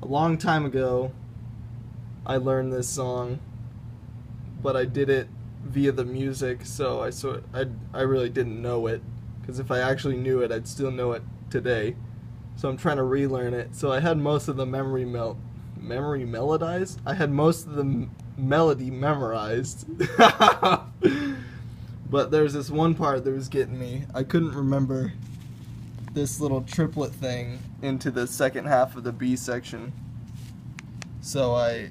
A long time ago, I learned this song, but I did it via the music, so I really didn't know it. Because if I actually knew it, I'd still know it today. So I'm trying to relearn it. So I had most of the memory melodized. I had most of the melody memorized. But there's this one part that was getting me. I couldn't remember this little triplet thing into the second half of the B section. So I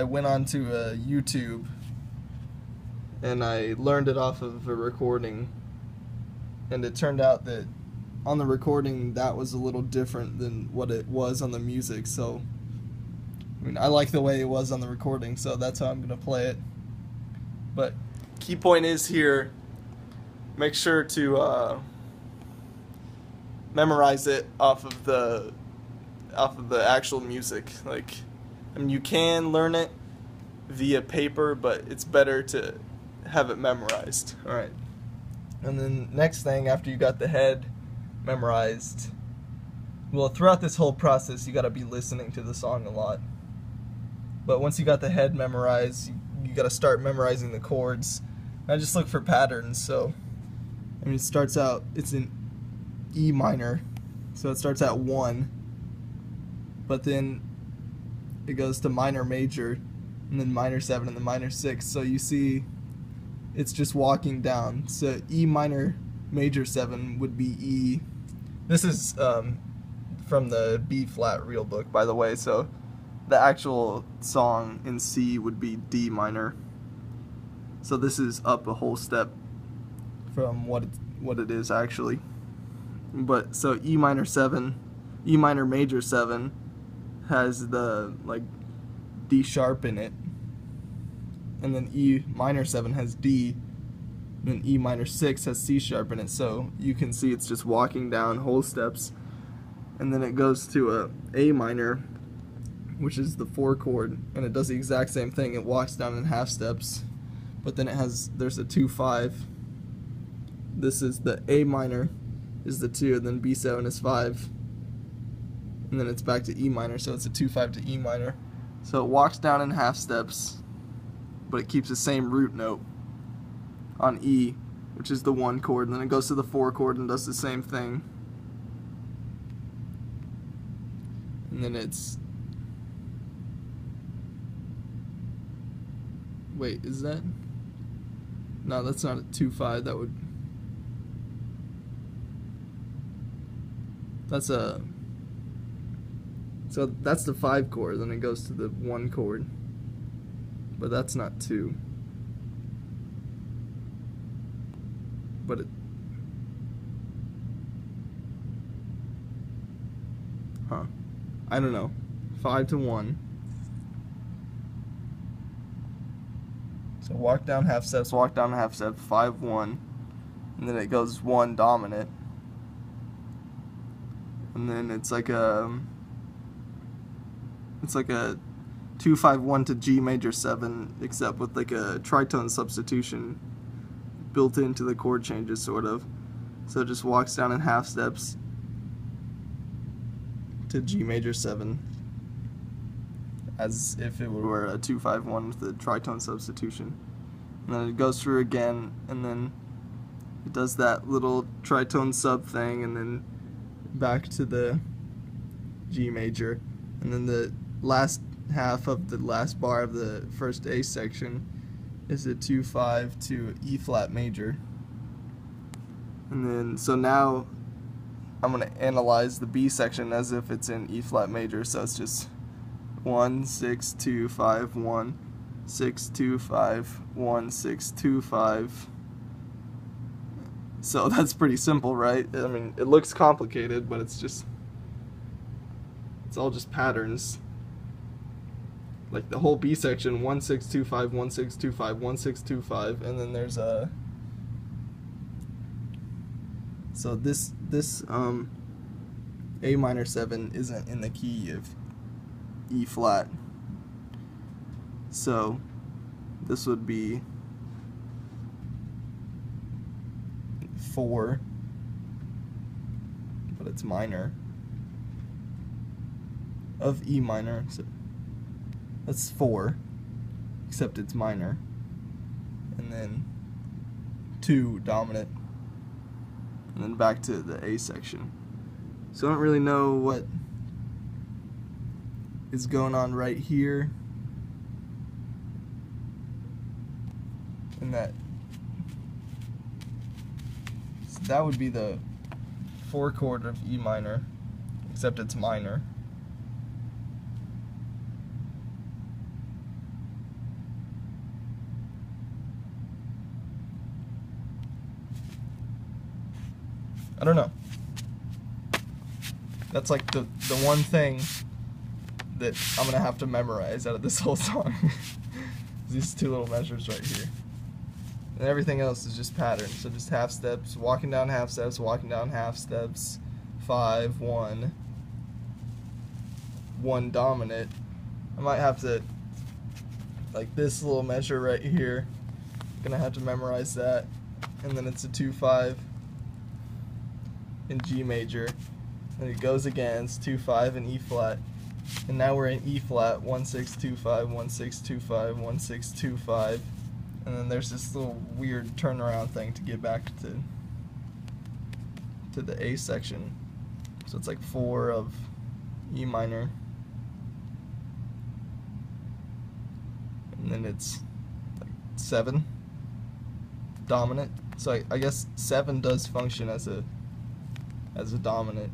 went onto YouTube and I learned it off of a recording. And it turned out that on the recording that was a little different than what it was on the music. So I mean, I like the way it was on the recording, so that's how I'm going to play it. But key point is here, make sure to memorize it off of the actual music. Like, I mean, you can learn it via paper, but it's better to have it memorized. All right. And then next thing, after you got the head memorized, well, throughout this whole process, you got to be listening to the song a lot. But once you got the head memorized, you got to start memorizing the chords. I just look for patterns. So, I mean, it starts out, it's in E minor, so it starts at 1, but then it goes to minor major, and then minor 7, and then minor 6. So you see, it's just walking down. So E minor major 7 would be E. This is from the B flat real book, by the way. So the actual song in C would be D minor. So this is up a whole step from what it is actually. But so E minor 7, E minor major 7 has the like D sharp in it, and then E minor 7 has D, and then E minor 6 has C sharp in it. So you can see it's just walking down whole steps, and then it goes to A minor, which is the 4 chord, and it does the exact same thing. It walks down in half steps, but then there's a 2-5. This is the A minor is the 2, and then B7 is 5, and then it's back to E minor, so it's a 2-5 to E minor. So it walks down in half steps, but it keeps the same root note on E, which is the 1 chord, and then it goes to the 4 chord and does the same thing. And then it's, wait, is that? No, that's not a 2-5. That would, that's a, so that's the 5 chord, then it goes to the 1 chord, but that's not 2. But it, I don't know, 5 to 1. So walk down half steps, 5 1, and then it goes 1 dominant, and then it's like a 2-5-1 to G major 7, except with like a tritone substitution built into the chord changes, sort of. So it just walks down in half steps to G major 7, as if it were a 2-5-1 with the tritone substitution. And then it goes through again, and then it does that little tritone sub thing, and then back to the G major. And then the last half of the last bar of the first A section is a 2-5 to E flat major. And then, so now I'm going to analyze the B section as if it's in E flat major. So it's just 1 6 2 5 1 6 2 5 1 6 2 5. So that's pretty simple, right? I mean, it looks complicated, but it's all just patterns. Like the whole B section, 1 6 2 5 1 6 2 5 1 6 2 5, and then there's a, so this A minor 7 isn't in the key of E flat. So this would be 4, but it's minor. of E minor. So that's 4, except it's minor. And then 2 dominant. And then back to the A section. So I don't really know what is going on right here. And that would be the 4 chord of E minor, except it's minor. I don't know. That's like the one thing that I'm gonna have to memorize out of this whole song. These 2 little measures right here. And everything else is just patterns. So just half steps, walking down half steps, walking down half steps, 5, 1, 1 dominant. I might have to, like this little measure right here, gonna have to memorize that. And then it's a 2-5 in G major. And it goes again, it's 2-5 in E flat. And now we're in E flat, 1-6-2-5, 1-6-2-5, 1-6-2-5. And then there's this little weird turnaround thing to get back to the A section. So it's like 4 of E minor. And then it's like 7 dominant. So I guess 7 does function as a dominant.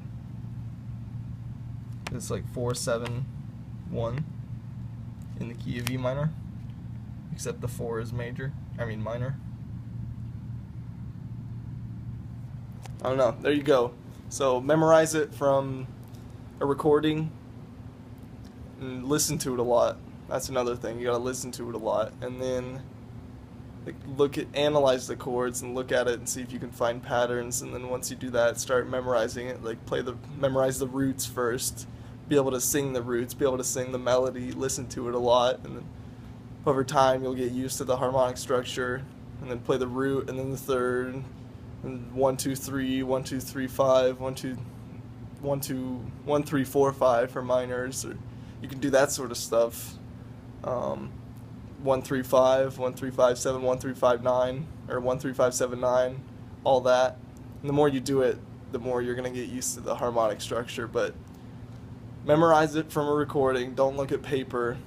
It's like 4-7-1 in the key of E minor. Except the 4 is minor. I don't know. There you go. So memorize it from a recording and listen to it a lot. That's another thing. You gotta listen to it a lot, and then like analyze the chords and look at it and see if you can find patterns. And then once you do that, start memorizing it. Like memorize the roots first. Be able to sing the roots. Be able to sing the melody. Listen to it a lot, and then over time you'll get used to the harmonic structure, and then play the root and then the third, and 1 2 3 1 2 3 5 1 2 1 2 1 3 4 5 for minors, or you can do that sort of stuff. 1 3 5 1 3 5 7 1 3 5 9 or 1 3 5 7 9, all that. And the more you do it, the more you're gonna get used to the harmonic structure. But memorize it from a recording. Don't look at paper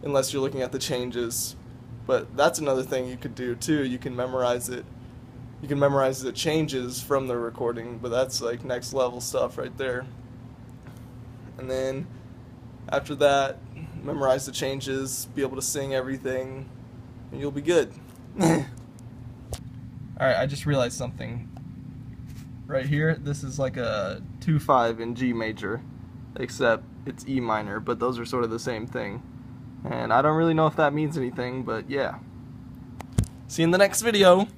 unless you're looking at the changes. But that's another thing you could do too. You can memorize it. You can memorize the changes from the recording, but that's like next level stuff right there. And then after that, memorize the changes, be able to sing everything, and you'll be good. Alright, I just realized something. Right here, this is like a 2-5 in G major, except it's E minor, but those are sort of the same thing. And I don't really know if that means anything, but yeah. See you in the next video.